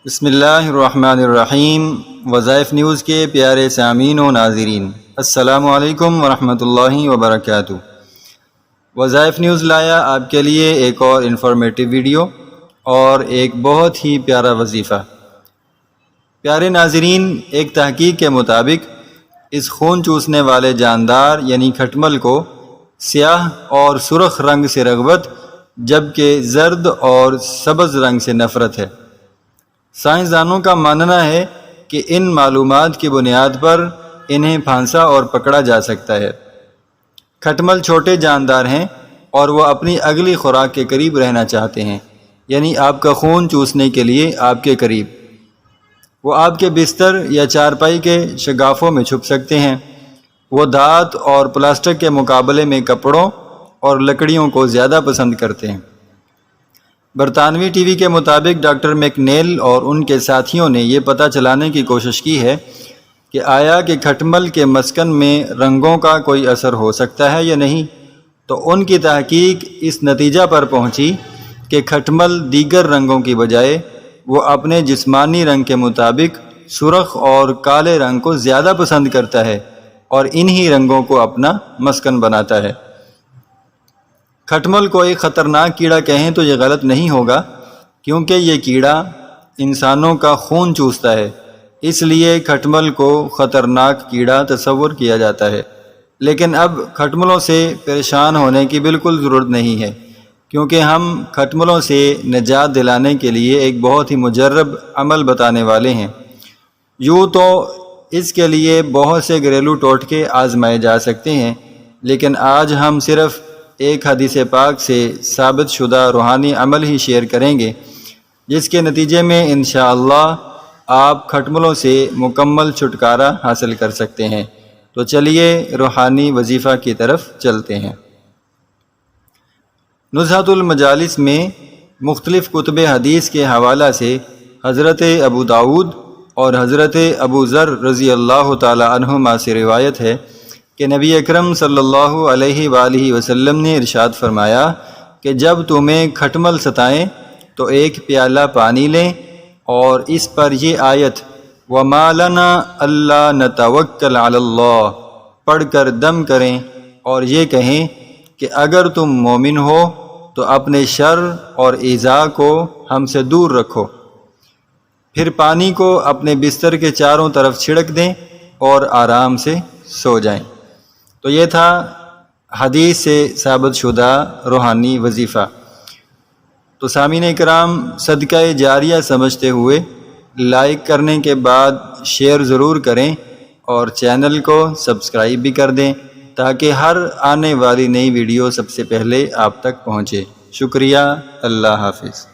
بسم اللہ الرحمن الرحیم۔ وظائف نیوز کے پیارے سامعین و ناظرین، السلام علیکم ورحمۃ اللہ وبرکاتہ۔ وظائف نیوز لایا آپ کے لیے ایک اور انفارمیٹیو ویڈیو اور ایک بہت ہی پیارا وظیفہ۔ پیارے ناظرین، ایک تحقیق کے مطابق اس خون چوسنے والے جاندار یعنی کھٹمل کو سیاہ اور سرخ رنگ سے رغبت جبکہ زرد اور سبز رنگ سے نفرت ہے۔ سائنسدانوں کا ماننا ہے کہ ان معلومات کی بنیاد پر انہیں پھانسا اور پکڑا جا سکتا ہے۔ کھٹمل چھوٹے جاندار ہیں اور وہ اپنی اگلی خوراک کے قریب رہنا چاہتے ہیں، یعنی آپ کا خون چوسنے کے لیے آپ کے قریب۔ وہ آپ کے بستر یا چارپائی کے شگافوں میں چھپ سکتے ہیں۔ وہ دھات اور پلاسٹک کے مقابلے میں کپڑوں اور لکڑیوں کو زیادہ پسند کرتے ہیں۔ برطانوی ٹی وی کے مطابق ڈاکٹر میک نیل اور ان کے ساتھیوں نے یہ پتہ چلانے کی کوشش کی ہے کہ آیا کہ کھٹمل کے مسکن میں رنگوں کا کوئی اثر ہو سکتا ہے یا نہیں، تو ان کی تحقیق اس نتیجہ پر پہنچی کہ کھٹمل دیگر رنگوں کی بجائے وہ اپنے جسمانی رنگ کے مطابق سرخ اور کالے رنگ کو زیادہ پسند کرتا ہے اور انہی رنگوں کو اپنا مسکن بناتا ہے۔ کھٹمل کو ایک خطرناک کیڑا کہیں تو یہ غلط نہیں ہوگا، کیونکہ یہ کیڑا انسانوں کا خون چوستا ہے، اس لیے کھٹمل کو خطرناک کیڑا تصور کیا جاتا ہے۔ لیکن اب کھٹملوں سے پریشان ہونے کی بالکل ضرورت نہیں ہے، کیونکہ ہم کھٹملوں سے نجات دلانے کے لیے ایک بہت ہی مجرب عمل بتانے والے ہیں۔ یوں تو اس کے لیے بہت سے گھریلو ٹوٹکے آزمائے جا سکتے ہیں، لیکن آج ہم صرف ایک حدیث پاک سے ثابت شدہ روحانی عمل ہی شیئر کریں گے، جس کے نتیجے میں انشاءاللہ آپ کھٹملوں سے مکمل چھٹکارا حاصل کر سکتے ہیں۔ تو چلیے روحانی وظیفہ کی طرف چلتے ہیں۔ نزہۃ المجالس میں مختلف کتب حدیث کے حوالہ سے حضرت ابو داؤد اور حضرت ابو ذر رضی اللہ تعالی عنہما سے روایت ہے کہ نبی اکرم صلی اللہ علیہ وآلہ وسلم نے ارشاد فرمایا کہ جب تمہیں کھٹمل ستائیں تو ایک پیالہ پانی لیں اور اس پر یہ آیت وَمَا لَنَا أَلَّا نَتَوَكَّلَ عَلَى اللَّهِ پڑھ کر دم کریں اور یہ کہیں کہ اگر تم مومن ہو تو اپنے شر اور ایذا کو ہم سے دور رکھو۔ پھر پانی کو اپنے بستر کے چاروں طرف چھڑک دیں اور آرام سے سو جائیں۔ تو یہ تھا حدیث سے ثابت شدہ روحانی وظیفہ۔ تو سامعین کرام، صدقہ جاریہ سمجھتے ہوئے لائک کرنے کے بعد شیئر ضرور کریں اور چینل کو سبسکرائب بھی کر دیں تاکہ ہر آنے والی نئی ویڈیو سب سے پہلے آپ تک پہنچے۔ شکریہ، اللہ حافظ۔